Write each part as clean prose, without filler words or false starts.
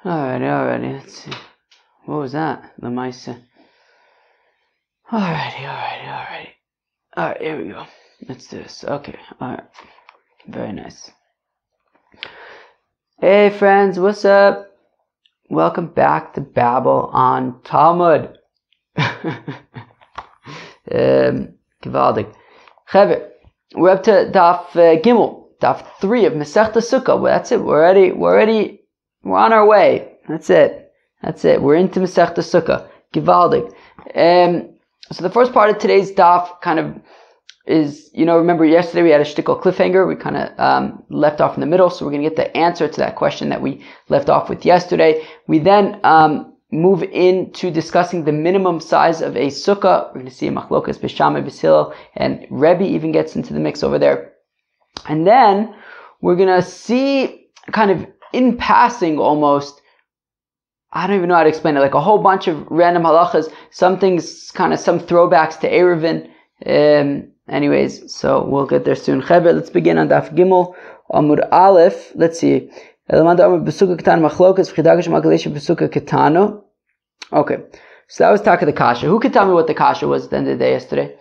Alrighty, let's see. What was that? The mice. Alright. Alright, here we go. Let's do this. Okay, alright. Very nice. Hey friends, what's up? Welcome back to Babel on Talmud. Gewaldig. Chaver, we're up to Daf Gimel, Daf 3 of Masechta Sukkah. Well, that's it. We're on our way. That's it. We're into Masechta Sukkah. Gewaldig. So the first part of today's daf kind of is, remember yesterday we had a shtickle cliffhanger. We kind of left off in the middle, so we're going to get the answer to that question that we left off with yesterday. We then move into discussing the minimum size of a sukkah. We're going to see a machlokas b'shamai b'hillel, and Rebbe even gets into the mix over there. And then we're going to see kind of in passing almost, I don't even know how to explain it, like a whole bunch of random halachas, some things, kind of some throwbacks to Eruvin. Anyways, so we'll get there soon. Chaver, let's begin on Daf Gimel, Amud Aleph. Let's see. Okay, so that was Taka the Kasha. Who could tell me what the Kasha was at the end of the day yesterday?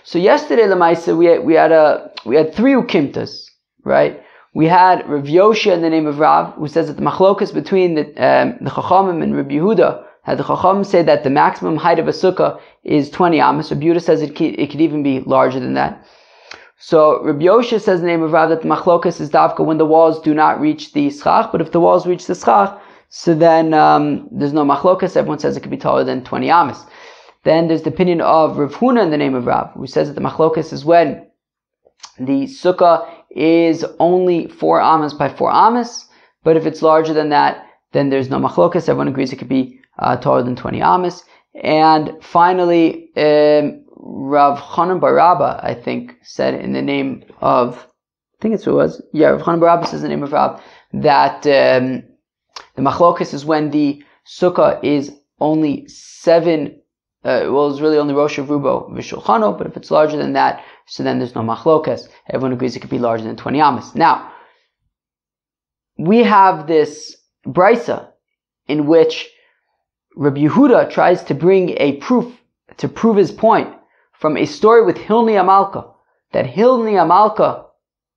So yesterday, Lamaisa, we had three ukimtas, right? We had Rav Yosha in the name of Rav, who says that the machlokas between the Chachamim and Rabbi Yehuda, that the Chachamim say that the maximum height of a sukkah is 20 amas. Rabbi Yehuda says it could even be larger than that. So Rabbi Yosha says in the name of Rav that the machlokas is davka when the walls do not reach the schach, but if the walls reach the schach, so then there's no machlokas. Everyone says it could be taller than 20 amas. Then there's the opinion of Rav Huna in the name of Rav, who says that the machlokas is when the sukkah is only 4 amas by 4 amas, but if it's larger than that, then there's no machlokas. Everyone agrees it could be taller than 20 amas. And finally, Rav Chanan bar Rabba, I think, said in the name of, I think it's who it was. Yeah, Rav Chanan bar Rabba says in the name of Rav that the machlokas is when the sukkah is only 7. It's really only Rosh Rubo V'Shulchano, but if it's larger than that, so then there's no machlokas. Everyone agrees it could be larger than 20 amas. Now, we have this brisa in which Rabbi Yehuda tries to bring a proof to prove his point from a story with Hilni Amalka, that Hilni Amalka,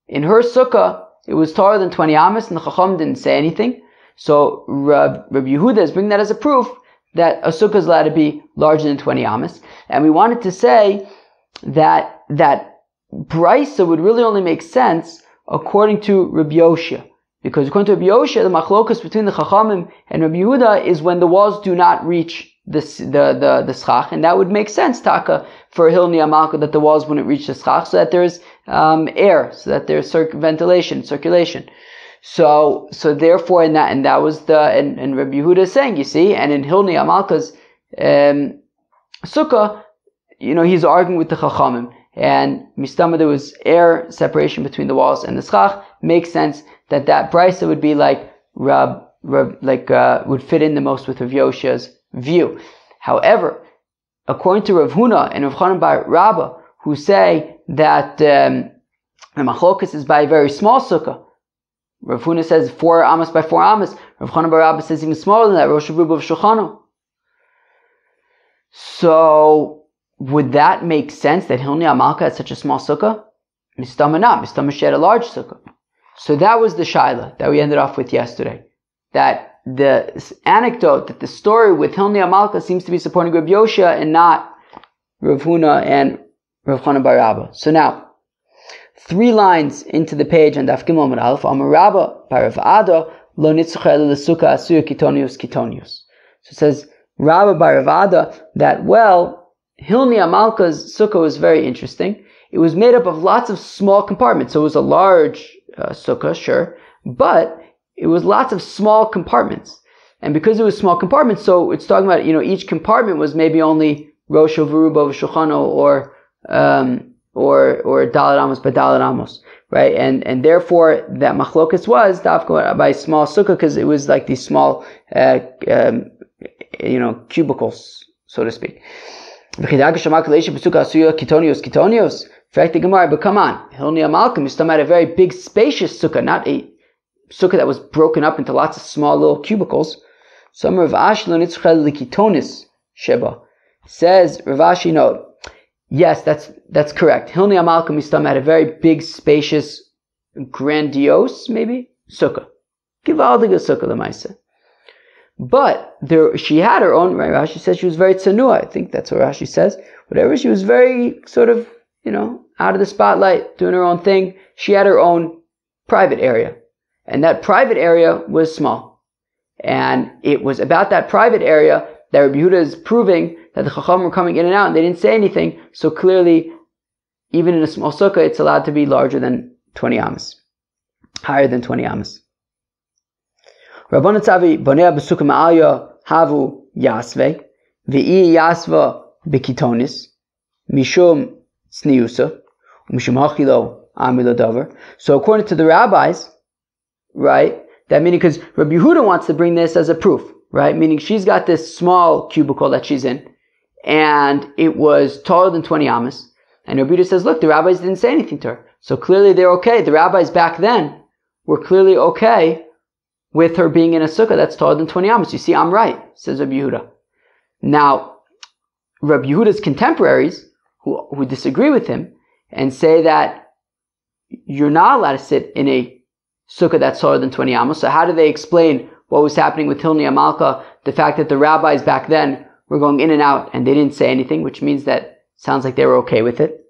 in her sukkah, it was taller than 20 amas, and the Chacham didn't say anything. So Rabbi Yehuda is bringing that as a proof that a sukkah is allowed to be larger than 20 amas. And we wanted to say that brisa would really only make sense according to Rabbi Yoshia. Because according to Rabbi Yoshia, the machlokas between the Chachamim and Rabbi Yehuda is when the walls do not reach the schach, and that would make sense, Taka, for Hilni Amalka, that the walls wouldn't reach the schach, so that there's air, so that there's circulation. So therefore, and that was and Rabbi Yehuda is saying, you see, and in Hilni Amalka's sukkah, he's arguing with the Chachamim, and mistama there was air separation between the walls and the schach. Makes sense that brisa would be like would fit in the most with Rav Yosha's view. However, according to Rav Huna and Rav Chanan bar Rabba, who say that the machlokas is by a very small sukkah, Rav Huna says 4 amas by 4 amas. Rav Chanan bar Rabba says even smaller than that, Rosh Rubo V'Shulchano. So, would that make sense that Hilni Amalka had such a small sukkah? Mistama not. Mistama she had a large sukkah. So that was the shaila that we ended off with yesterday. That the anecdote, that the story with Hilni Amalka seems to be supporting Rabbi Yoshia and not Rav Huna and Rav Chanan bar Rabba. So now, 3 lines into the page on Daf Gimel Amud Aleph, Amar Rabba bar Rav Ada lo nitzcha ela l'sukkah asuya kitonius. So it says Rabba bar Rav Ada that, Hilni Amalka's sukkah was very interesting. It was made up of lots of small compartments. So it was a large sukkah, sure, but it was lots of small compartments. And because it was small compartments, so it's talking about, each compartment was maybe only Rosh V'Rubo V'Shulchano or Dalet Amos by Dalet Amos, right? And therefore that machlokas was dafka by small sukkah because it was like these small, cubicles, so to speak. In fact, the Gemara, but come on, Hilni Amalka Mistam had a very big, spacious sukkah, not a sukkah that was broken up into lots of small little cubicles. Some Rav Ashi lo nitzchel likitonis sheba. Says Rav Ashi, no, yes, that's correct. Hilni Amalka Mistam had a very big, spacious, grandiose, maybe, sukkah. Givaldige sukkah l'maisa. But she had her own, right? Rashi says she was very tsanua. I think that's what Rashi says. Whatever, she was very sort of, out of the spotlight, doing her own thing. She had her own private area. And that private area was small. And it was about that private area that Rabbi Yehuda is proving that the Chacham were coming in and out and they didn't say anything. So clearly, even in a small sukkah, it's allowed to be larger than 20 amas. Higher than 20 amas. Rabbanan Tzavi bonea b'sukkah ma'alya havu yasve v'i yasva b'kitonis mishum tzniusa mishum hachilo amilo davar. So according to the rabbis, right, that meaning because Rabbi Yehuda wants to bring this as a proof, right, meaning she's got this small cubicle that she's in, and it was taller than 20 amas, and Rabbi Yehuda says, look, the rabbis didn't say anything to her, so clearly they're okay. The rabbis back then were clearly okay with her being in a sukkah that's taller than 20 amas. You see, I'm right, says Rabbi Yehuda. Now, Rabbi Yehuda's contemporaries, who disagree with him, and say that you're not allowed to sit in a sukkah that's taller than 20 amas. So how do they explain what was happening with Hilni Amalka? The fact that the rabbis back then were going in and out and they didn't say anything, which means that sounds like they were okay with it.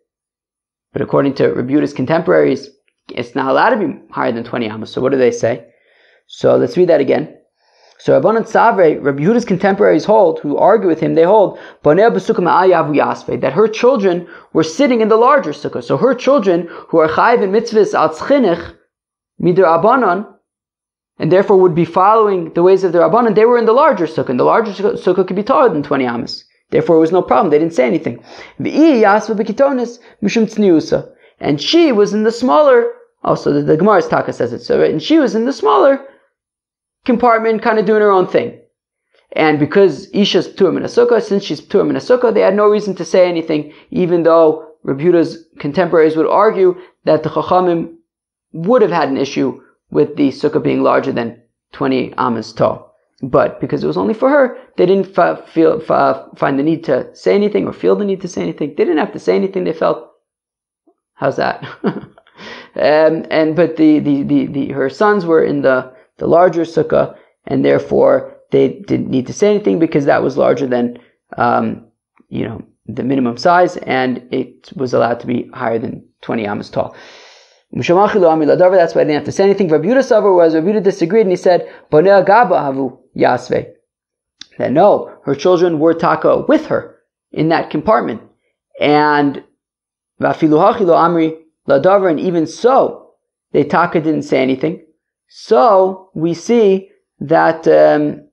But according to Rabbi Yehuda's contemporaries, it's not allowed to be higher than 20 amas. So what do they say? So let's read that again. So Rabbanan Tzavre, Rabbi Yehuda's contemporaries hold, who argue with him, they hold that her children were sitting in the larger sukkah. So her children, who are chayiv in mitzvahs al tzchinuch midr abanon, and therefore would be following the ways of the Rabbanan, they were in the larger sukkah. And the larger sukkah could be taller than 20 amas. Therefore it was no problem. They didn't say anything. And she was in the smaller, also the Gemara's Taka says it, so, right? And she was in the smaller compartment, kind of doing her own thing. And because Isha's Pturim in a sukkah, since she's Pturim in a sukkah, they had no reason to say anything, even though Rabbi Yehuda's contemporaries would argue that the Chachamim would have had an issue with the sukkah being larger than 20 amas tall. But because it was only for her, they didn't find the need to say anything or feel the need to say anything. They didn't have to say anything. They felt, how's that? But her sons were in the larger sukkah, and therefore they didn't need to say anything because that was larger than the minimum size, and it was allowed to be higher than 20 amas tall. That's why they didn't have to say anything. Rabbi Yehuda disagreed, and he said, that no, her children were taka with her in that compartment. And and even so, the taka didn't say anything. So we see that, and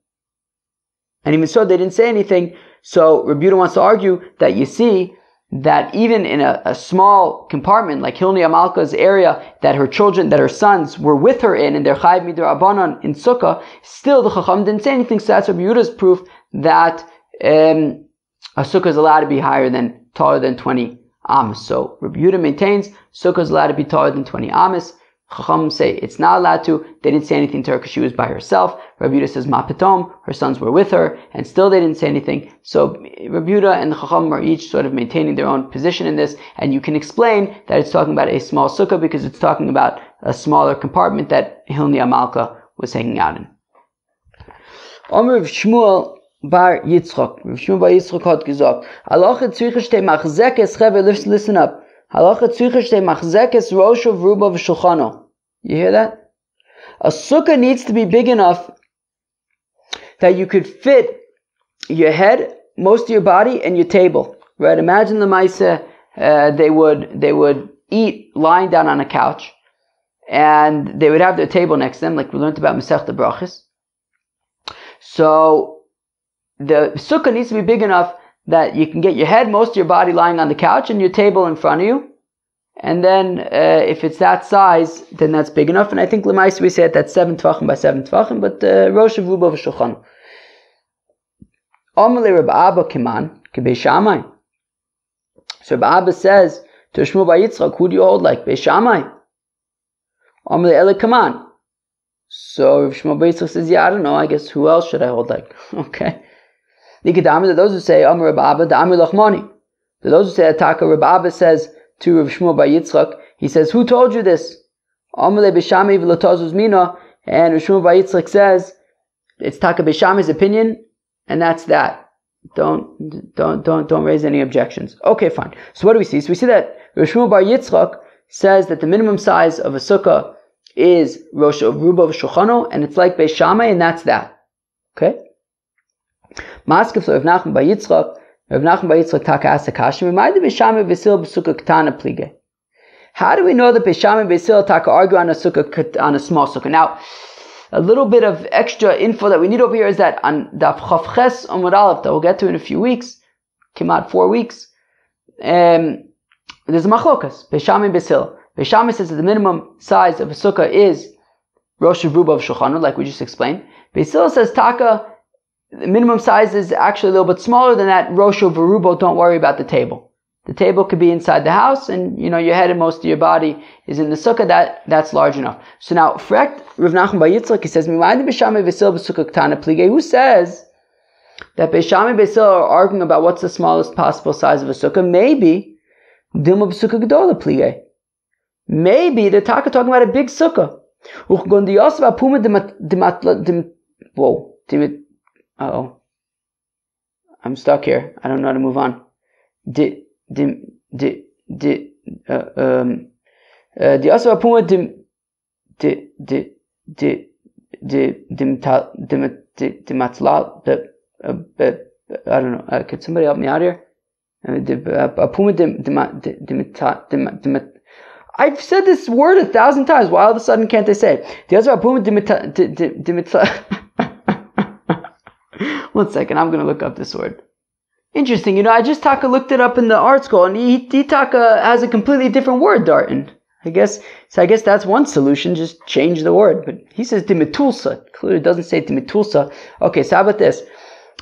even so they didn't say anything. So Rabbi Yehuda wants to argue that you see that even in a small compartment like Hilni Amalka's area, that her sons were with her in, and they're chayiv midar abanon in sukkah, still the Chacham didn't say anything. So that's Rabbi Yehuda's proof that a sukkah is allowed to be taller than 20 amas. So Rabbi Yehuda maintains sukkah is allowed to be taller than 20 amas. Chacham say it's not allowed to. They didn't say anything to her because she was by herself. Rabbi Yehuda says ma patom, her sons were with her, and still they didn't say anything. So Rabbi Yehuda and the Chacham are each sort of maintaining their own position in this, and you can explain that it's talking about a small sukkah because it's talking about a smaller compartment that Hilni Amalka was hanging out in. Omer of Shmuel bar Yitzchak. Rav Shmuel bar Yitzchak hat gesagt, Halacha tzricha shtei machzekes, listen up. Halacha tzricha shtei machzekes rosho v'ruba v'shulchano. You hear that? A sukkah needs to be big enough that you could fit your head, most of your body, and your table. Right? Imagine the Maisa, they would eat lying down on a couch, and they would have their table next to them, like we learned about Masechta Brachos. So the sukkah needs to be big enough that you can get your head, most of your body lying on the couch, and your table in front of you. And then, if it's that size, then that's big enough. And I think L'maisa we said that's 7 tvachim by 7 tvachim, but Rosh of Ruba v'Shulchan. Amalei Reb Abba Kiman Kebei Shammai. So Reb Abba says to Shmuel bar Yitzchak, who do you hold like? Bei Shammai. Amalei Ele Kiman. So Rav Shmuel bar Yitzchak says, yeah, I don't know. I guess who else should I hold like? Okay. Those who say Amar Reb Abba, the Amir Lachmani. Those who say Ataka, Reb Abba says to Rav Shmuel bar Yitzchak, he says, who told you this? Amar le Beshami v'lotazuz mina, and Rav Shmuel bar Yitzchak says, it's Taka Beshami's opinion, and that's that. Don't raise any objections. Okay, fine. So what do we see? So we see that Rav Shmuel bar Yitzchak says that the minimum size of a sukkah is Rosh Rubo v'Shulchano, and it's like Beis Shammai, and that's that. Okay? Maskef Rav Nachman bar Yitzchak. Rav Nachman bar Yitzchak taka asked Kashim, "Remind Beis Shammai v'Sil b'sukkah ketana plige." How do we know that Beis Shammai and Beis Hillel taka argue on a sukkah, on a small sukkah? Now, a little bit of extra info that we need over here is that on Daf Chav Ches Amud Aleph, that we'll get to in a few weeks, came out 4 weeks. There's a machlokas Beis Shammai and Beis Hillel. Beis Shammai says that the minimum size of a sukkah is Rosh Rubo v'Shulchano, like we just explained. Beis Hillel says taka, the minimum size is actually a little bit smaller than that. Rosh v'Rubo, don't worry about the table. The table could be inside the house, and your head and most of your body is in the sukkah. That's large enough. So now, Rav Nachman bar Yitzchak, he says, who says that Beis Shammai and Beis Hillel are arguing about what's the smallest possible size of a sukkah? Maybe Dilma b'sukkah gedola plige. Maybe they're talking about a big sukkah. Uh-oh. I'm stuck here. I don't know how to move on. I don't know. Could somebody help me out here? I've said this word 1,000 times. Why all of a sudden can't I say it? One second, I'm going to look up this word. Interesting, I just looked it up in the art school, and he has a completely different word, Darton. I guess that's one solution, just change the word. But he says dimitulsa. Clearly it doesn't say dimitulsa. Okay, so how about this?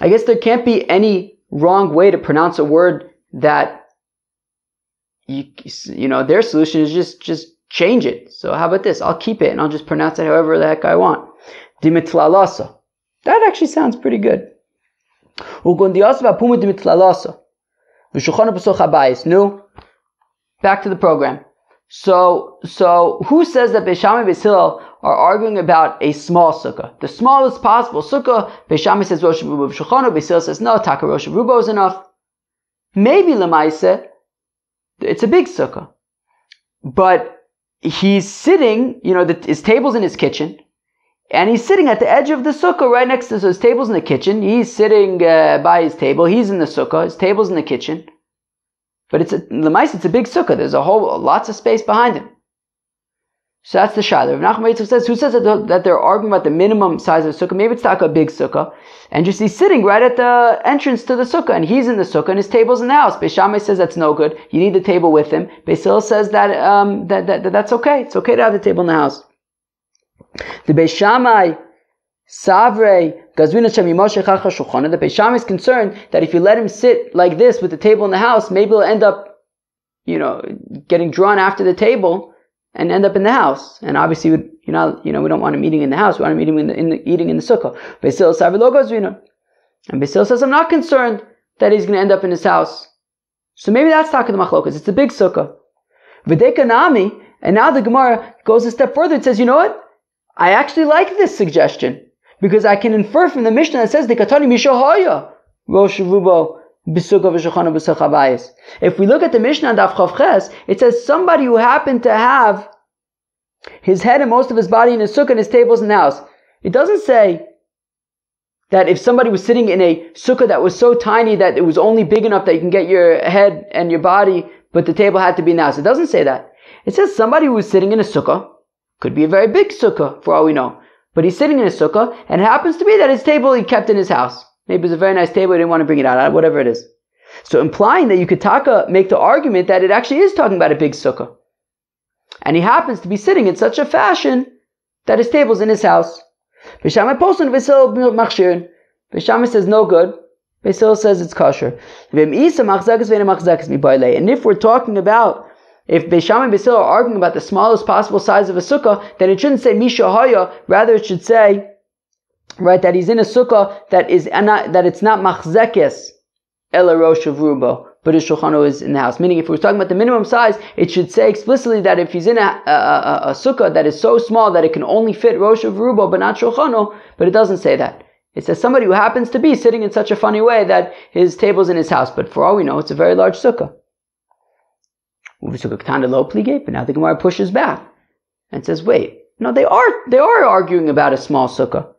I guess there can't be any wrong way to pronounce a word that, their solution is just change it. So how about this? I'll keep it, and I'll just pronounce it however the heck I want. Dimitlalasa. That actually sounds pretty good. No, back to the program. So who says that Beis Shammai and Beis Hillel are arguing about a small sukkah? The smallest possible sukkah. Beis Shammai says Rosh Rubo v'Shulchano. Beis Hillel says no, taka Rosh Rubo is enough. Maybe Lemaise, it's a big sukkah. But he's sitting, his table's in his kitchen. And he's sitting at the edge of the sukkah right next to his table's in the kitchen. He's sitting by his table. He's in the sukkah. His table's in the kitchen. But it's a big sukkah. There's lots of space behind him. So that's the shayla. Rav Nachman says, who says that they're arguing about the minimum size of the sukkah? Maybe it's a big sukkah. And just he's sitting right at the entrance to the sukkah. And he's in the sukkah and his table's in the house. Beis Shammai says that's no good. You need the table with him. Beis Hillel says that that's okay. It's okay to have the table in the house. The Beis Shammai Savrei Gazvina Shem Yimoshe Chacha Shulchana. The Beis Shammai is concerned that if you let him sit like this with the table in the house, maybe he'll end up, getting drawn after the table and end up in the house. And obviously, we don't want him eating in the house. We want him eating in the sukkah. Beis Hillel Savrei Lo Gazvina, and Beis Hillel says, I'm not concerned that he's going to end up in his house. So maybe that's talking the machlokas. It's a big sukkah. V'deka nami, and now the Gemara goes a step further. It says, you know what? I actually like this suggestion because I can infer from the Mishnah that says Dekatani Mishohaya Rosh Rubo B'Sukkah V'Shulchano B'Sukkah Bayis. If we look at the Mishnah on Daf Chav Ches, it says somebody who happened to have his head and most of his body in his sukkah and his tables in the house. It doesn't say that if somebody was sitting in a sukkah that was so tiny that it was only big enough that you can get your head and your body, but the table had to be in the house. It doesn't say that. It says somebody who was sitting in a sukkah. Could be a very big sukkah, for all we know. But he's sitting in a sukkah, and it happens to be that his table he kept in his house. Maybe it was a very nice table, he didn't want to bring it out, whatever it is. So implying that you could make the argument that it actually is talking about a big sukkah. And he happens to be sitting in such a fashion that his table's in his house. Beis Shammai says no good. Beis Hillel says it's kosher. And if we're talking about If Beis Shammai and Beis Hillel are arguing about the smallest possible size of a sukkah, then it shouldn't say Misha Haya, rather it should say, right, that he's in a sukkah that it's not machzekes ela rosh of rubo, but his shulchano is in the house. Meaning, if we're talking about the minimum size, it should say explicitly that if he's in a sukkah that is so small that it can only fit rosh of rubo, but not shulchano, but it doesn't say that. It says somebody who happens to be sitting in such a funny way that his table's in his house, but for all we know, it's a very large sukkah. But now the Gemara pushes back and says, wait, no, they are arguing about a small sukkah.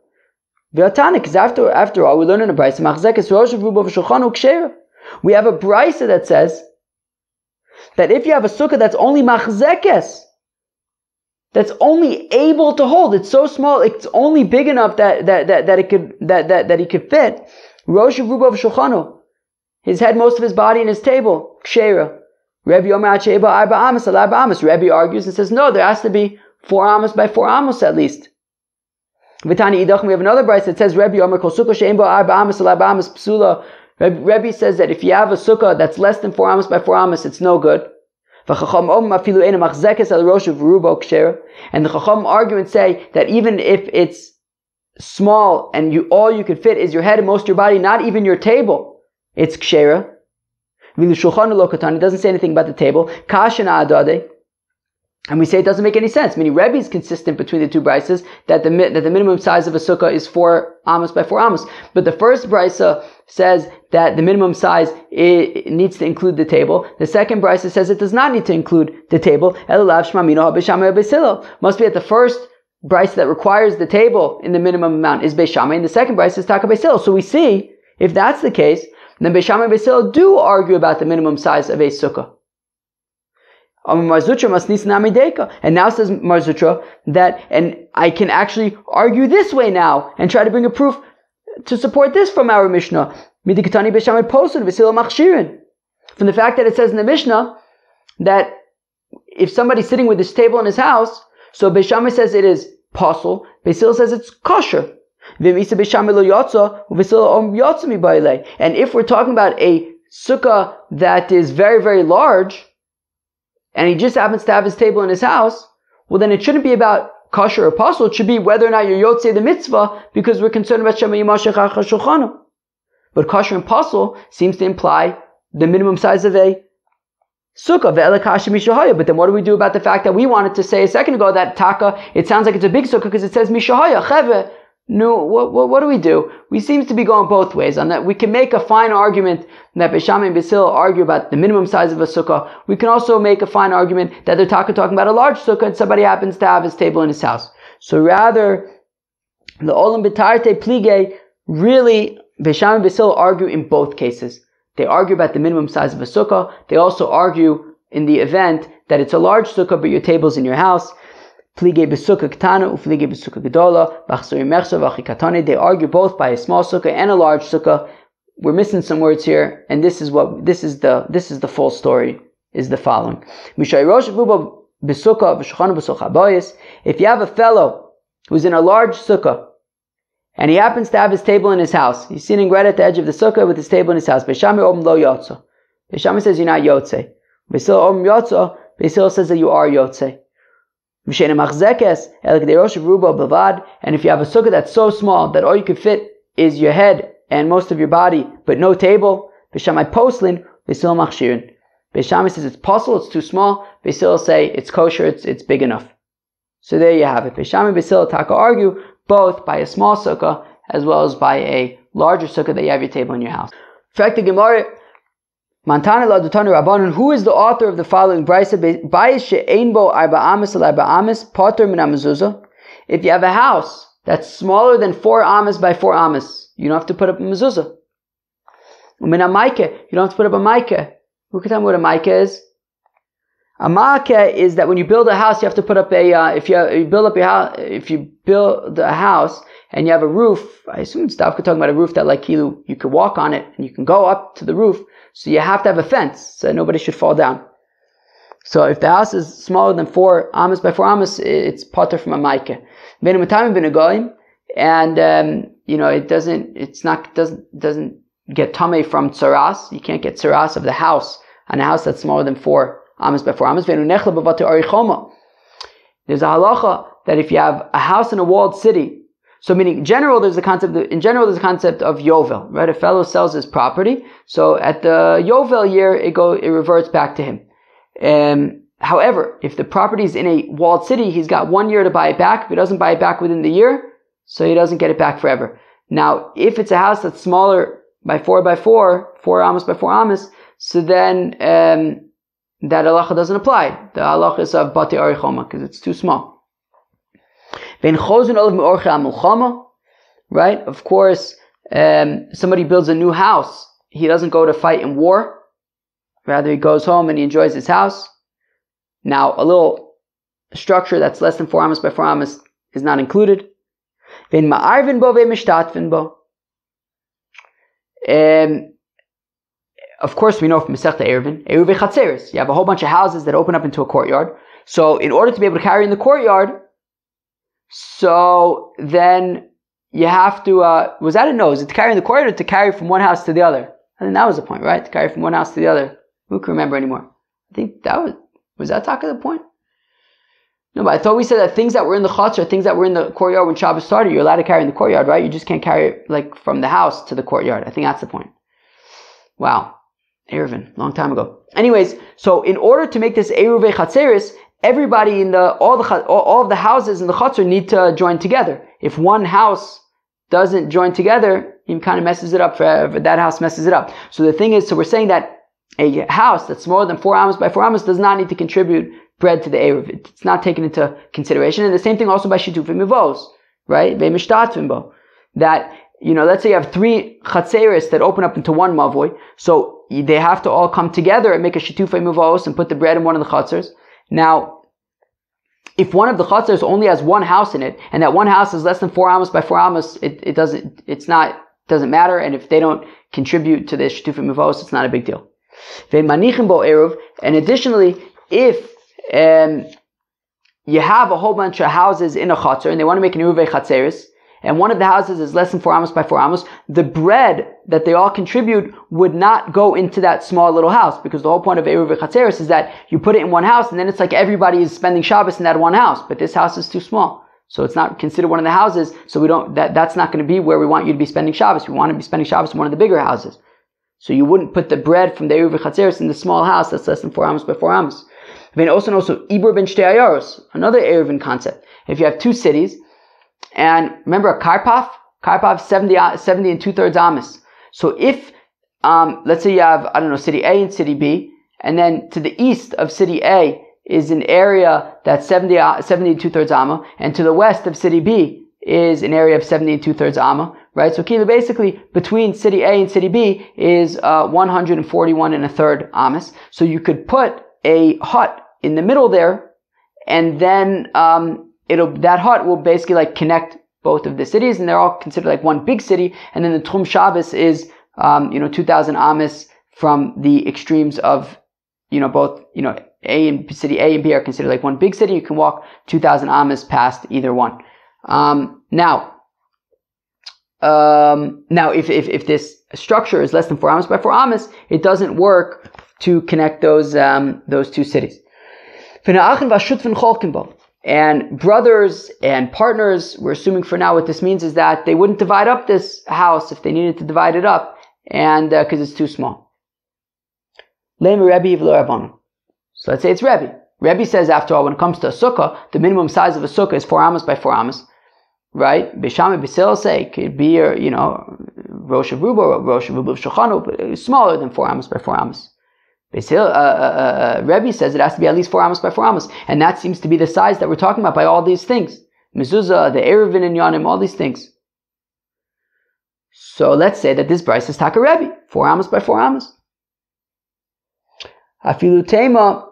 Because after all, we learn in a brisa, we have a brisa that says that if you have a sukkah that's only machzekes, that's only able to hold, it's so small, it's only big enough that he could fit rosh of rubo v'shulchano, his head, most of his body, and his table, kshera. Rebbe argues and says, no, there has to be 4 amos by 4 amos at least. Vitani idach, we have another brayse that says, Rebbe says that if you have a sukkah that's less than 4 amos by 4 amos, it's no good. And the Chacham argue and say that even if it's small and all you can fit is your head and most of your body, not even your table, it's kshera. It doesn't say anything about the table. And we say it doesn't make any sense. Meaning Rebbe is consistent between the two brises that the minimum size of a sukkah is 4 amos by 4 amos. But the first brisa says that the minimum size needs to include the table. The second brisa says it does not need to include the table. Must be at the first brisa that requires the table in the minimum amount is Beis Shammai, and the second brisa is Taka Beis Hillel. So we see, if that's the case, then Beis Shammai and Beis Hillel do argue about the minimum size of a sukkah. And now says Mar Zutra that, and I can actually argue this way now and try to bring a proof to support this from our Mishnah. From the fact that it says in the Mishnah that if somebody's sitting with this table in his house, so Beis Shammai says it is pasul, Beis Hillel says it's kosher. And if we're talking about a sukkah that is very, very large, and he just happens to have his table in his house, well then it shouldn't be about kosher or pasul, it should be whether or not you're yotzei the mitzvah, because we're concerned about shema yimashech achar shulchano. But kosher and pasul seems to imply the minimum size of a sukkah, ve'ela kasha mishahaya. But then what do we do about the fact that we wanted to say a second ago that taka, it sounds like it's a big sukkah because it says mishahaya, cheve. No, what do we do? We seem to be going both ways on that. We can make a fine argument that Beis Shammai and Beis Hillel argue about the minimum size of a sukkah. We can also make a fine argument that they're talking about a large sukkah and somebody happens to have his table in his house. So rather, the Olam B'Tarte Plige, really, Beis Shammai and Beis Hillel argue in both cases. They argue about the minimum size of a sukkah. They also argue in the event that it's a large sukkah but your table's in your house. They argue both by a small sukkah and a large sukkah. We're missing some words here, and this is the full story, is the following. If you have a fellow who's in a large sukkah, and he happens to have his table in his house, he's sitting right at the edge of the sukkah with his table in his house. Beis Shammai says you're not yotzei. Beis Hillel says that you are yotzei. And if you have a sukkah that's so small that all you can fit is your head and most of your body, but no table, Beis Shammai poslin, Beis Hillel machshirin. Beis Shammai says it's pasul, it's too small. Beis Hillel say it's kosher, it's big enough. So there you have it. Beis Shammai and Beis Hillel taka argue both by a small sukkah as well as by a larger sukkah that you have your table in your house. Fact the Gemara. Who is the author of the following brisa? If you have a house that's smaller than 4 amas by 4 amas, you don't have to put up a mezuzah. You don't have to put up a maikeh. Who can tell me what a maikeh is? A maikeh is that when you build a house, you have to put up if you build a house and you have a roof, I assume Stavka talking about a roof that like you could walk on it and you can go up to the roof. So you have to have a fence so nobody should fall down. So if the house is smaller than 4 amas by 4 amas, it's pater from a maikeh. And it doesn't get tameh from tsaras. You can't get tsaras of the house on a house that's smaller than 4 amas by 4 amas. There's a halacha that if you have a house in a walled city, so meaning in general there's a concept of yovel, right? A fellow sells his property, so at the yovel year it reverts back to him. However, if the property is in a walled city, he's got 1 year to buy it back. If he doesn't buy it back within the year, so he doesn't get it back forever. Now, if it's a house that's smaller by 4 by 4, 4 amas by 4 amas, so then that halacha doesn't apply. The halacha is of bati arichoma because it's too small. Right? Of course, somebody builds a new house. He doesn't go to fight in war. Rather, he goes home and he enjoys his house. Now, a little structure that's less than 4 amas by 4 amas is not included. Of course, we know from Masechta Eruvin, Eruvei Chatzeres. You have a whole bunch of houses that open up into a courtyard. So, in order to be able to carry in the courtyard, so then you have to, was that a no? Is it to carry in the courtyard or to carry from one house to the other? I think that was the point, right? To carry from one house to the other. Who can remember anymore? I think that was that talking the point? No, but I thought we said that things that were in the chutz or things that were in the courtyard when Shabbos started, you're allowed to carry in the courtyard, right? You just can't carry it like from the house to the courtyard. I think that's the point. Wow. Eruvin, long time ago. Anyways, so in order to make this Eruvei Chatzeris, everybody in all of the houses in the chutzner need to join together. If one house doesn't join together, he kind of messes it up. That house messes it up. So the thing is, so we're saying that a house that's smaller than 4 amas by 4 amas does not need to contribute bread to the Eruv. It's not taken into consideration. And the same thing also by Shitufim Mivos, right? That, let's say you have 3 chatzeris that open up into one mavoi. So they have to all come together and make a Shitufim Mivos and put the bread in one of the chatzers. Now, if one of the chatzers only has one house in it, and that one house is less than 4 amas by 4 amas, it doesn't matter. And if they don't contribute to the Shitufim Mivos, it's not a big deal. And additionally, if you have a whole bunch of houses in a chatzar and they want to make an Eruvei Chatzeris, and one of the houses is less than 4 amas by 4 amas, the bread that they all contribute would not go into that small little house, because the whole point of Eruvei Chatzeris is that you put it in one house and then it's like everybody is spending Shabbos in that one house, but this house is too small. So it's not considered one of the houses, so that's not going to be where we want you to be spending Shabbos. We want to be spending Shabbos in one of the bigger houses. So you wouldn't put the bread from the Eruvei Chatzeris in the small house that's less than 4 amas by 4 amas. Then also Ibur ben Shtei Ayaros, another Eruvin concept. If you have 2 cities, and remember a Karpaf 70 and 2/3 amas. So if, let's say you have, city A and city B, and then to the east of city A is an area that's 70 and 2/3 amma, and to the west of city B is an area of 70 and 2/3 amma, right? So basically between city A and city B is 141 and 1/3 amas. So you could put a hut in the middle there, and then that hut will basically like connect both of the cities, and they're all considered like one big city. And then the Tchum Shabbos is 2,000 amas from the extremes of both city A and B are considered like one big city. You can walk 2,000 amas past either one. Now if this structure is less than 4 amas by 4 amas, it doesn't work to connect those 2 cities. And brothers and partners, we're assuming for now what this means is that they wouldn't divide up this house if they needed to divide it up, and because it's too small. So let's say it's Rebbe. Rebbe says, after all, when it comes to a sukkah, the minimum size of a sukkah is 4 amas by 4 amas, right? Bisham Bisil say it could be Rosh Rubo, Rosh Rubo Shulchanu, but it's smaller than 4 amas by 4 amas. Rebbe says it has to be at least 4 amas by 4 amas, and that seems to be the size that we're talking about by all these things. Mezuzah, the Eruvin and Yanim, all these things. So let's say that this Bryce is Taka Rebbe, 4 amas by 4 amas. Afilu Tema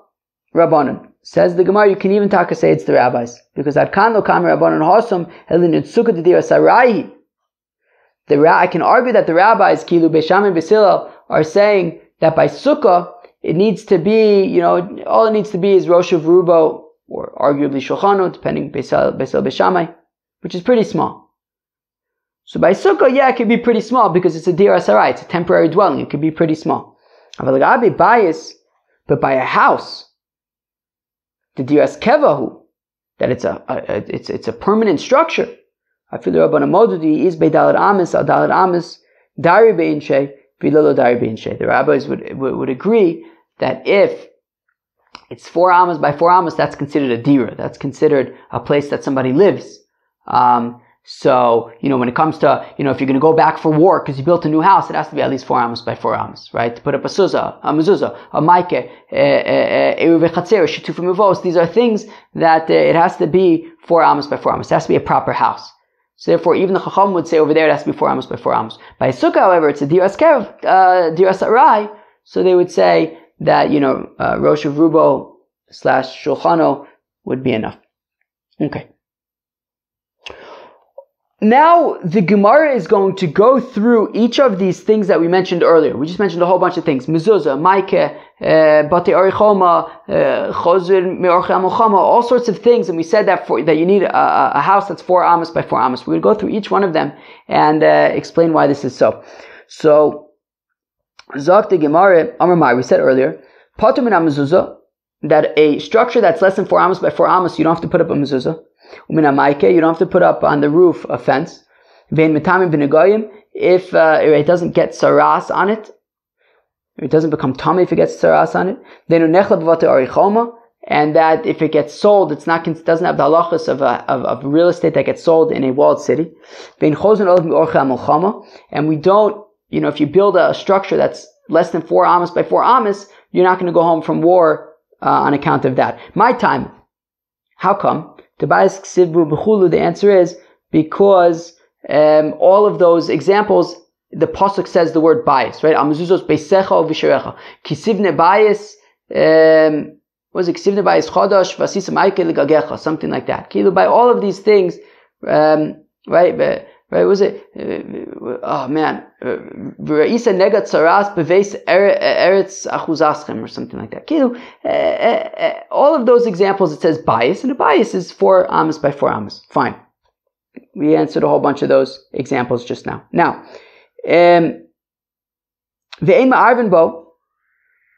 Rabbanon. Says the Gemara, you can even Taka say it's the rabbis, because Adkan lo kam Rabbanon Hosam Elin Sukkah Didir Sarai. I can argue that the rabbis, Kilu Beisham and Besilal, are saying that by Sukkah, it needs to be, all it needs to be is Rosh of Rubo, or arguably Shulchanu, depending Beisel Beishamai, which is pretty small. So by Sukkah, it can be pretty small because it's a Dir Asarai, it's a temporary dwelling, it could be pretty small. But by a house, the diras kevahu, that it's a permanent structure. Afilu Rabbanan Modudi is beidalad amis al dalad amis dari beinshe bilolo dari beinshe. The rabbis would agree that if it's 4 amas by 4 amas, that's considered a dira. That's considered a place that somebody lives. So, when it comes to, if you're going to go back for war because you built a new house, it has to be at least 4 amas by 4 amas, right? To put up a mezuzah, a maike, eruv chatzer, shituf mevos, these are things that it has to be 4 amas by 4 amas. It has to be a proper house. So therefore, even the Chacham would say over there it has to be 4 amas by 4 amas. By Sukkah, however, it's a diras kev, diras arai, so they would say that, Rosh of Rubo / Shulchano would be enough. Okay. Now, the Gemara is going to go through each of these things that we mentioned earlier. We just mentioned a whole bunch of things. Mezuzah, maike, bate arichoma, chozir me'orche amochama, all sorts of things. And we said that you need a house that's 4 amas by 4 amas. We're going to go through each one of them and explain why this is so. So, Zok the Gemara, Amar Mai, we said earlier, patur min mezuzah, that a structure that's less than 4 amas by 4 amas, you don't have to put up a mezuzah. You don't have to put up on the roof a fence. If it doesn't get saras on it, it doesn't become tummy if it gets saras on it. And that if it gets sold, doesn't have the halachas of real estate that gets sold in a walled city. And we don't, if you build a structure that's less than 4 amas by 4 amas, you're not going to go home from war on account of that. My time. How come? The answer is because all of those examples, the pasuk says the word bias, right? Amazuzos beisecha v'sherecha. Kisivne bias, was it kisivne bias chodosh vasisa ma'ike legagecha, something like that. By all of these things, right? Was it? Oh man, v'ra'isa negat saras beveis eretz achuzaschem or something like that. All of those examples it says bias, and a bias is 4 amas by 4 amas. Fine, we answered a whole bunch of those examples just now. Now, ve'ema arvin bo,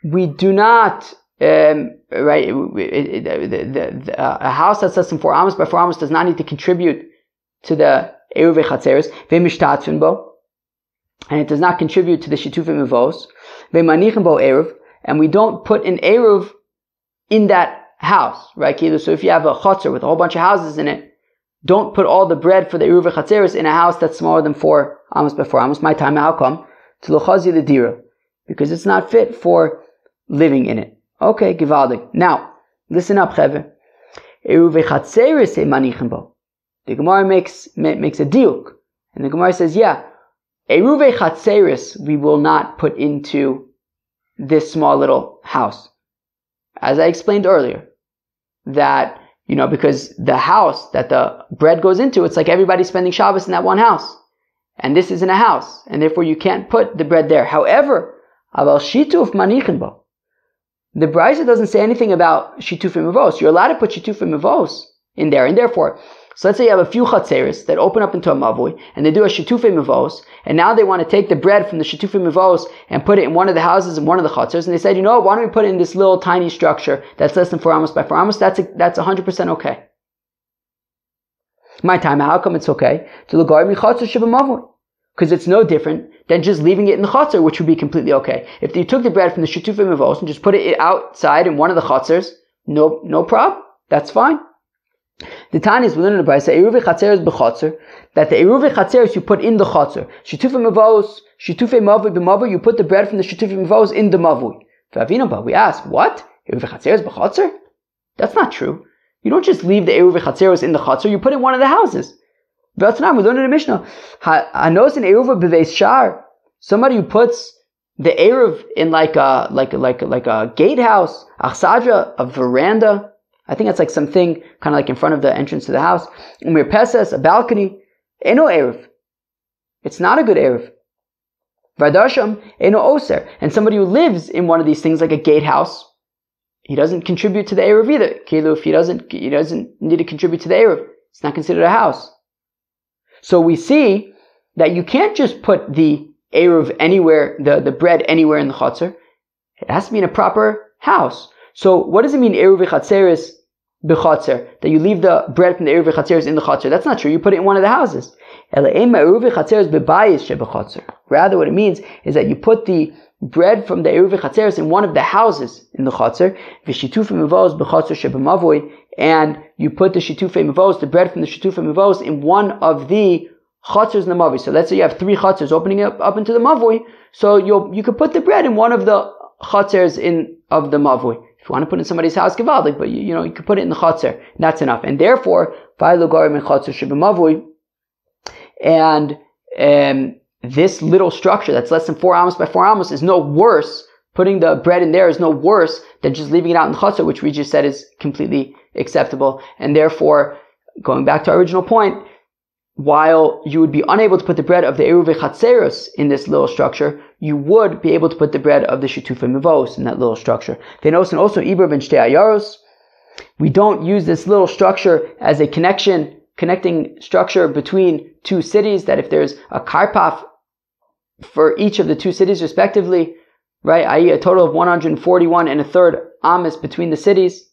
we do not. Right, a house that's less than 4 amas by 4 amas does not need to contribute to the eruv chatzeres, ve'mishtatfin bo, and it does not contribute to the shitufim mevos, ve'manichin bo eruv, and we don't put an eruv in that house, right? So if you have a chatzer with a whole bunch of houses in it, don't put all the bread for the eruv chatzeres in a house that's smaller than 4 amas by 4 amas. My time, how come? To lochazi the dira, because it's not fit for living in it. Okay, givaldik. Now, listen up, cheveh. Eruv chatzeres manichin bo. The Gemara makes a diuk, and the Gemara says, yeah, eruv chatzeres we will not put into this small little house. As I explained earlier, that, because the house that the bread goes into, it's like everybody spending Shabbos in that one house. And this isn't a house, and therefore you can't put the bread there. However, aval shituf manichin bo. The Brisa doesn't say anything about shitufim mevos. You're allowed to put shitufim mevos in there, and therefore, so let's say you have a few chatzeres that open up into a mavui, and they do a shitufei mevos, and now they want to take the bread from the shitufei mevos and put it in one of the houses in one of the chatzeres, and they said, why don't we put it in this little tiny structure that's less than 4 amas by 4 amas? That's 100% okay. My time, how come it's okay? Because it's no different than just leaving it in the chatzer, which would be completely okay. If you took the bread from the shitufei mevos and just put it outside in one of the chatzers, no problem. That's fine. The Tanya is within the Brisa, eruv chatzeres b'chatzer, that the eruv chatzeres you put in the chatzer. Shitufei mevos, shitufei mavui b'mavui, you put the bread from the shitufei mevos in the mavui. We ask, what? Eruv chatzeres b'chatzer? That's not true. You don't just leave the eruv chatzeres in the chatzer, you put it in one of the houses. We learned in the Mishnah, hanos in eruv b'veis shar, somebody who puts the eruv in like a gatehouse, achsadra, a veranda. I think it's like something kind of like in front of the entrance to the house. Umir Pesas, a balcony. Eno Erev. It's not a good Erev. Vardasham, Eno Oser. And somebody who lives in one of these things like a gatehouse, he doesn't contribute to the Erev either. Kilu, if he doesn't need to contribute to the Erev, it's not considered a house. So we see that you can't just put the Erev anywhere, the bread anywhere in the Chatzar. It has to be in a proper house. So what does it mean, eruv chatzeres b'chatzer, that you leave the bread from the eruv v'chatzeres in the chatzer. That's not true. You put it in one of the houses. Rather, what it means is that you put the bread from the eruv v'chatzeres in one of the houses in the chatzer, v'shitufei mevos b'chatzer sheb'mavoi, and you put the shitufei mevos, the bread from the shitufei mevos, in one of the chatzers in the mavoi. So let's say you have 3 chatzers opening up into the mavoi, so you could put the bread in one of the chatzers of the mavoi. If you want to put it in somebody's house, givaldik, but you could put it in the chatzer, and that's enough. And therefore, v'lo garim in chatzer sheb'mavoi, and this little structure that's less than 4 amos by 4 amos is no worse. Putting the bread in there is no worse than just leaving it out in the chutzah, which we just said is completely acceptable. And therefore, going back to our original point, while you would be unable to put the bread of the eruv v'chatzeros in this little structure, you would be able to put the bread of the shitufei mevos in that little structure. Then also ibur ben shtei ayaros. We don't use this little structure as a connecting structure between 2 cities, that if there's a karpaf for each of the 2 cities respectively, right, i.e. a total of 141 and a third amas between the cities.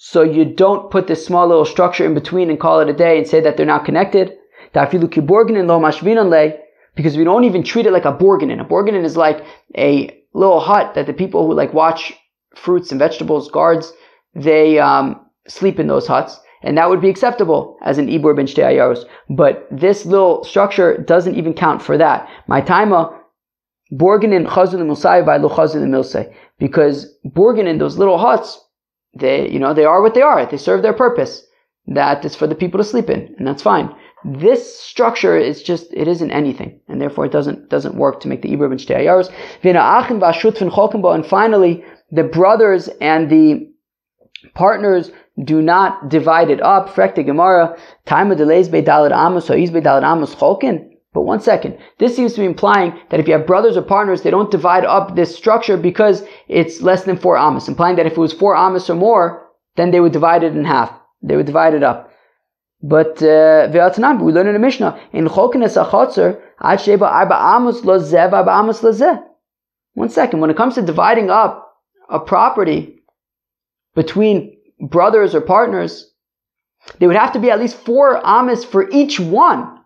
So you don't put this small little structure in between and call it a day and say that they're not connected. Because we don't even treat it like a borganin. A borganin is like a little hut that the people who watch fruits and vegetables, guards, they sleep in those huts. And that would be acceptable as an ibur ben shtei ayaros. But this little structure doesn't even count for that. My taima, borganin chazul l'milsai v'lo chazul l'milsai. Because borganin, those little huts, they are what they are. They serve their purpose. That is for the people to sleep in, and that's fine. This structure is it isn't anything, and therefore it doesn't work to make the ibur ben shtei ayaros. And finally, the brothers and the partners do not divide it up. Frekte Gemara, taima delays be daled amos, so is be daled amos cholkin. But one second, this seems to be implying that if you have brothers or partners, they don't divide up this structure because it's less than 4 amos, implying that if it was 4 amos or more, then they would divide it in half. They would divide it up. But we learn in the Mishnah, in cholkin es achatzer, ad sheba arba amos lo zeh arba amos lo zeh. One second, when it comes to dividing up a property between brothers or partners, they would have to be at least 4 amos for each one.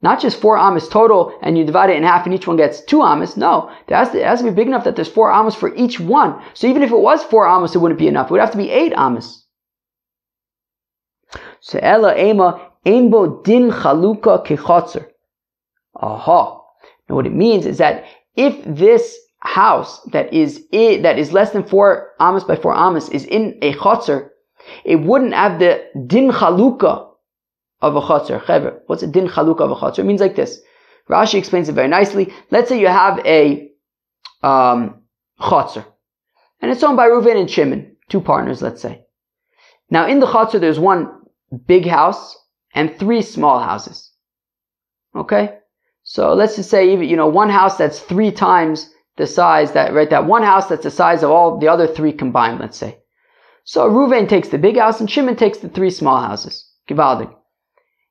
Not just 4 amos total, and you divide it in half and each one gets 2 amos. No, it has to be big enough that there's 4 amos for each one. So even if it was 4 amos, it wouldn't be enough. It would have to be 8 amos. So ela ema einbo din chaluka kechatzer. Aha. Now what it means is that if this house that is less than 4 amos by 4 amos is in a chatzer, it wouldn't have the din chaluka of a chatzer. Chever, what's a din chaluka of a chatzer? It means like this. Rashi explains it very nicely. Let's say you have a chatzer, and it's owned by Reuven and Shimon, 2 partners, let's say. Now in the chatzer there's 1 big house and 3 small houses. Okay? So let's just say, one house that's 3 times the size, that one house that's the size of all the other 3 combined, let's say. So Reuven takes the big house and Shimon takes the 3 small houses. Givaldik.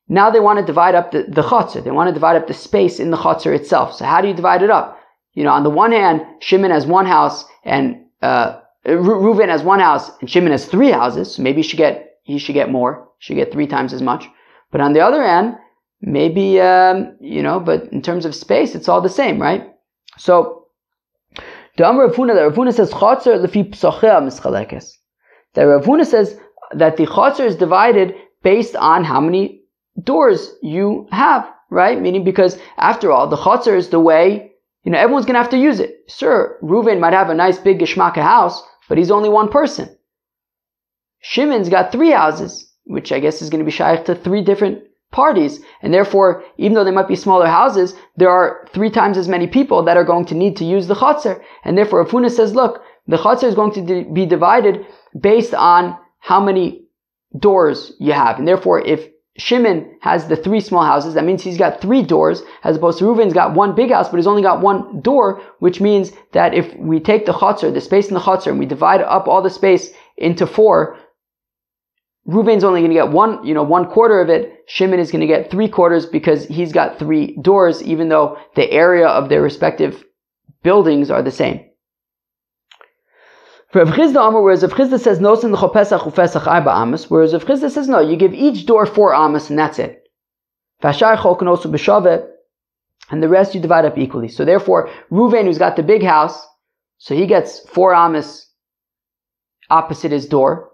Now they want to divide up the chotzer. They want to divide up the space in the chotzer itself. So how do you divide it up? On the one hand, Shimon has 1 house and Reuven has 1 house and Shimon has 3 houses. So maybe he should get more. He should get 3 times as much. But on the other hand, maybe, but in terms of space, it's all the same, right? So, the Rav Huna says, chotzer lefi psochea mischalekes. The Rav Huna says that the chotzer is divided based on how many doors you have, right? Meaning because after all, the chotzer is the way, everyone's going to have to use it. Sure, Reuven might have a nice big geshmaka house, but he's only 1 person. Shimon's got 3 houses, which I guess is going to be shaykh to 3 different parties. And therefore, even though they might be smaller houses, there are 3 times as many people that are going to need to use the chotzer. And therefore, Rav Huna says, look, the chotzer is going to be divided based on how many doors you have. And therefore, if Shimon has the 3 small houses, that means he's got 3 doors, as opposed to Reuven's got 1 big house, but he's only got 1 door, which means that if we take the chotzer, the space in the chotzer, and we divide up all the space into 4, Reuven's only going to get 1/4 of it. Shimon is going to get 3/4 because he's got 3 doors, even though the area of their respective buildings are the same. For Rav Chisda Amar, whereas Rav Chisda says no sin l'chol Pesach u'Pesach arba amos, whereas Rav Chisda says no, you give each door 4 amos and that's it. V'ashar cholkan also b'shaveh, and the rest you divide up equally. So therefore, Reuven, who's got the big house, so he gets 4 amos opposite his door.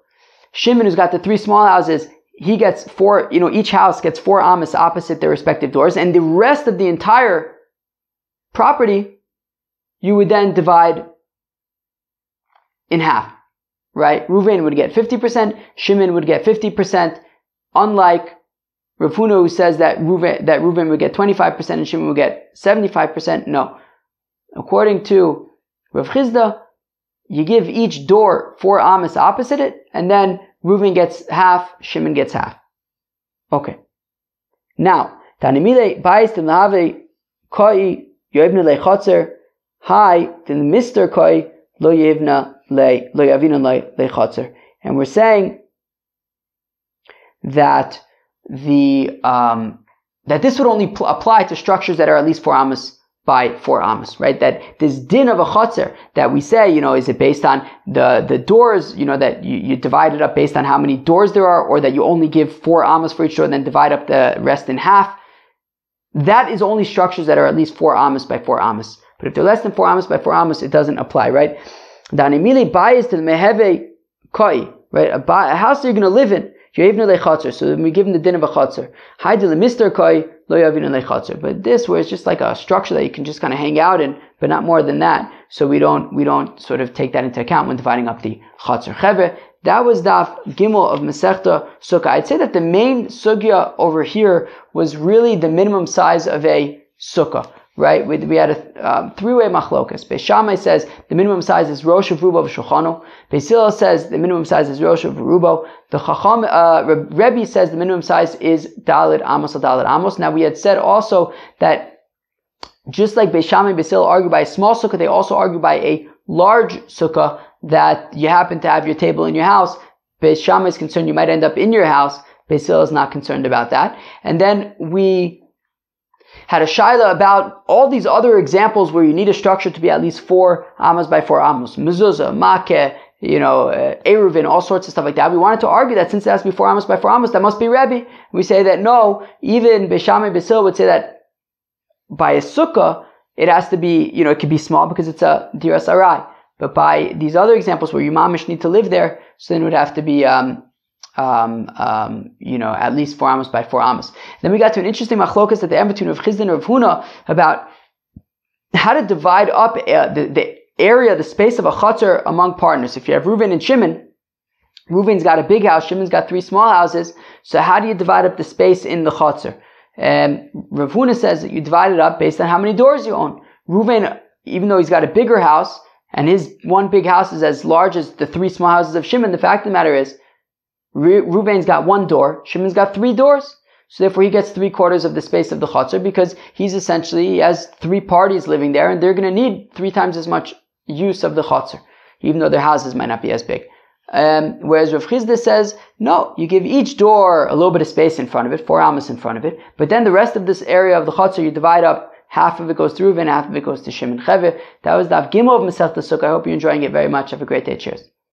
Shimon, who's got the 3 small houses, he gets 4, each house gets 4 amos opposite their respective doors, and the rest of the entire property, you would then divide in half, right? Reuven would get 50%, Shimon would get 50%, unlike Rav Huna, who says that Reuven would get 25% and Shimon would get 75%. No. According to Rav Chisda, you give each door 4 amos opposite it, and then Reuven gets half, Shimon gets half. Okay. Now, Tanimile Bais Timlave Koi Yoivna Le Chotzer Hi Tim Mr. Koi Lo Yevna Le Yavina Le Chotzer. And we're saying that that this would only apply to structures that are at least 4 amos by 4 amos, right? That this din of a chotzer that we say, is it based on the doors, that you divide it up based on how many doors there are, or that you only give 4 amos for each door and then divide up the rest in half? That is only structures that are at least 4 amos by 4 amos. But if they're less than 4 amos by 4 amos, it doesn't apply, right? Danimili bias to the meheve koi, right? A house that you're going to live in, so we give him the din of a chotzer. But this, where it's just like a structure that you can just kind of hang out in, but not more than that. So we don't sort of take that into account when dividing up the chotzer. Chevre, that was daf gimel of Masechta Sukkah. I'd say that the main sugya over here was really the minimum size of a sukkah. Right? We had a 3-way machlokas. Beis Shammai says the minimum size is rosh of rubo v'shulchano. Beis Hillel says the minimum size is rosh of rubo. The Chacham, Rebbe says the minimum size is daled amos al daled amos. Now we had said also that just like Beis Shammai and Beis Hillel argue by a small sukkah, they also argue by a large sukkah that you happen to have your table in your house. Beis Shammai is concerned you might end up in your house. Beis Hillel is not concerned about that. And then we had a shaila about all these other examples where you need a structure to be at least 4 amos by 4 amos. Mezuzah, makeh, eruvin, all sorts of stuff like that. We wanted to argue that since it has to be 4 amos by 4 amos, that must be Rebbe. We say that no, even Beis Shammai and Beis Hillel would say that by a sukkah, it has to be, it could be small because it's a diras arai. But by these other examples where you mamish need to live there, so then it would have to be, at least 4 amos by 4 amos. Then we got to an interesting machlokas at the end between Rav Chisda and Rav Huna about how to divide up the area, the space of a chotzer among partners. If you have Reuven and Shimon, Reuven's got a big house, Shimon's got 3 small houses, so how do you divide up the space in the chotzer? Rav Huna says that you divide it up based on how many doors you own. Reuven, even though he's got a bigger house, and his one big house is as large as the 3 small houses of Shimon, the fact of the matter is, Reuven's got 1 door, Shimon's got 3 doors. So therefore he gets 3/4 of the space of the chotzer because he has 3 parties living there and they're going to need 3 times as much use of the chotzer, even though their houses might not be as big. Whereas Rav Chisda says, no, you give each door a little bit of space in front of it, 4 amos in front of it, but then the rest of this area of the chotzer you divide up, half of it goes to Reuven, half of it goes to Shimon. Cheveh, that was Daf Gimel of Masechta Sukkah. I hope you're enjoying it very much. Have a great day. Cheers.